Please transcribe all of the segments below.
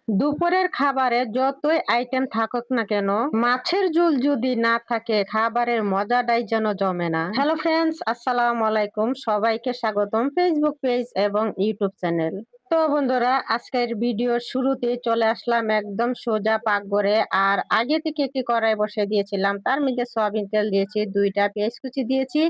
দুপুরের খাবারে যতই আইটেম থাকুক না কেন, মাছের ঝোল যদি না থাকে খাবারের মজাটাই যেন জমে না। হ্যালো ফ্রেন্ডস, আসসালামু আলাইকুম। সবাইকে স্বাগতম ফেসবুক পেজ এবং ইউটিউব চ্যানেল। তো বন্ধুরা, আজকের ভিডিওর শুরুতে চলে আসলাম একদম সোজা পাকঘরে। আর আগে থেকে একটি কড়াই বসিয়ে দিয়েছিলাম, তার মধ্যে সয়াবিন তেল দিয়েছি, 2টা পেঁয়াজ কুচি দিয়েছি।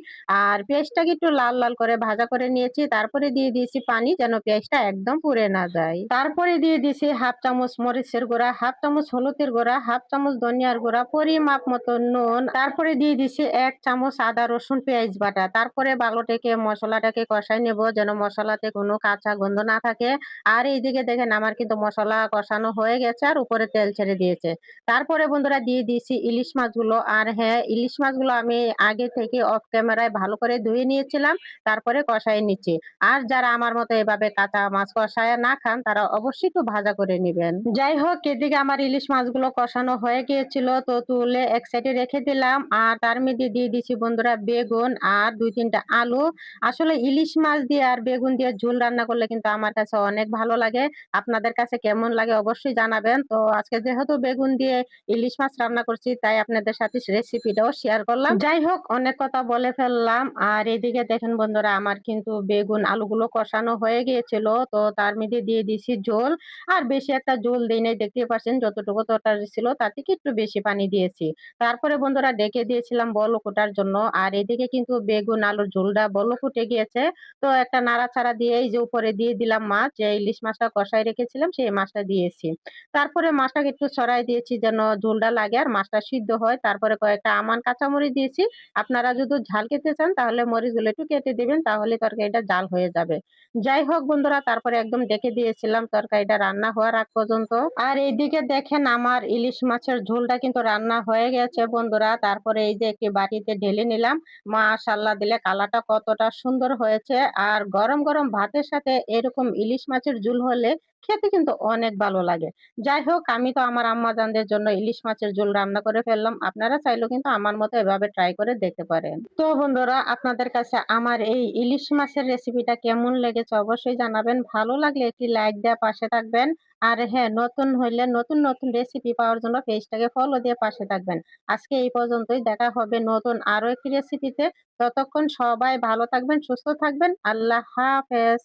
আর পেঁয়াজটাকে একটু লাল লাল করে ভাজা করে নিয়েছি। তারপরে দিয়ে দিয়েছি পানি, যেন পেঁয়াজটা একদম পুড়ে না যায়। তারপরে দিয়ে দিয়েছি হাফ চামচ মরিচের গুঁড়া, হাফ চামচ হলুদের গুঁড়া, হাফ চামচ ধনিয়ার গুঁড়া, পরিমাপ মতো নুন। তারপরে দিয়ে দিয়েছি 1 চামচ আদা রসুন পেঁয়াজ বাটা। তারপরে ভালোটাকে মশলাটাকে কষাই নেব, যেন মশলাতে কোনো কাঁচা গন্ধ না থাকে। আর এইদিকে দেখেন আমার কিন্তু মশলা কষানো হয়ে গেছে আর উপরে তেল ছেড়ে দিয়েছে। তারপরে বন্ধুরা দিয়ে দিয়েছি ইলিশ মাছগুলো। আর হ্যাঁ, ইলিশ মাছগুলো আমি আগে থেকে অফ ক্যামেরায় ভালো করে ধুয়ে নিয়েছিলাম, তারপরে কষাই নিচ্ছি। আর যারা আমার মতো এভাবে কাঁচা মাছ কষায় না খান, তারা অবশ্যই একটু ভাজা করে নিবেন। যাই হোক, এদিকে আমার ইলিশ মাছগুলো কষানো হয়ে গিয়েছিল, তো তুলে এক সাইডে রেখে দিলাম। আর তার মধ্যে দিয়ে দিছি বন্ধুরা বেগুন আর 2-3টা আলু। আসলে ইলিশ মাছ দিয়ে আর বেগুন দিয়ে ঝোল রান্না করলে কিন্তু আমার কাছে অনেক ভালো লাগে। আপনাদের কাছে কেমন লাগে অবশ্যই জানাবেন। তো আজকে যেহেতু বেগুন দিয়ে ইলিশ মাছ রান্না করছি, তাই আপনাদের সাথে রেসিপিটাও শেয়ার করলাম। যাই হোক, অনেক কথা বলে ফেললাম। আর এদিকে দেখেন বন্ধুরা, আমার কিন্তু বেগুন আলুগুলো কষানো হয়ে গিয়েছিল, তো তার মধ্যে দিয়ে দিছি ঝোল। আর বেশি একটা ঝোল দেই নাই, দেখতেই পাচ্ছেন যতটুকু তরকারি ছিল তার থেকে একটু বেশি পানি দিয়েছি। তারপরে বন্ধুরা ডেকে দিয়েছিলাম বলক ওঠার জন্য। আর এদিকে কিন্তু বেগুন আলুর ঝোলটা বলক উঠে গিয়েছে। তো একটা নাড়াচাড়া দিয়ে এই যে উপরে দিয়ে দিলাম মাছ, যে ইলিশ মাছটা কষাই রেখেছিলাম সেই মাছটা দিয়েছি। তারপরে মাছটাকে একটু ছড়াই দিয়েছি যেন ঝোলটা লাগে আর মাছটা সিদ্ধ হয়। তারপরে কয়েকটা আমান কাঁচামরিচ দিয়েছি। আপনারা যদি ঝাল খেতে চান তাহলে মরিচগুলো একটু কেটে দিবেন, তাহলে তরকারিটা জাল হয়ে যাবে। যাই হোক বন্ধুরা, তারপরে একদম ডেকে দিয়েছিলাম তরকারিটা রান্না হওয়ার আগ পর্যন্ত। আর এইদিকে দেখেন আমার ইলিশ মাছের ঝোলটা কিন্তু রান্না হয়ে গেছে বন্ধুরা। তারপরে এই যে একটি বাটিতে ঢেলে নিলাম। মাশাআল্লাহ দিলে কালারটা কতটা সুন্দর হয়েছে। আর গরম গরম ভাতের সাথে এরকম ইলিশ মাছের ঝোল হলে খেতে কিন্তু অনেক ভালো লাগে। যাই হোক, আমি তো আমার আম্মাজানদের জন্য ইলিশ মাছের ঝোল রান্না করে ফেললাম। আপনারা চাইলেও কিন্তু আমার মতো এভাবে ট্রাই করে দেখতে পারেন। তো বন্ধুরা, আপনাদের কাছে আমার এই ইলিশ মাছের রেসিপিটা কেমন লেগেছে অবশ্যই জানাবেন। ভালো লাগলে একটি লাইক দেওয়া পাশে থাকবেন। আর হ্যাঁ, নতুন হইলে নতুন নতুন রেসিপি পাওয়ার জন্য পেজটাকে ফলো দিয়ে পাশে থাকবেন। আজকে এই পর্যন্তই, দেখা হবে নতুন আরো একটি রেসিপিতে। ততক্ষণ সবাই ভালো থাকবেন, সুস্থ থাকবেন। আল্লাহ হাফেজ।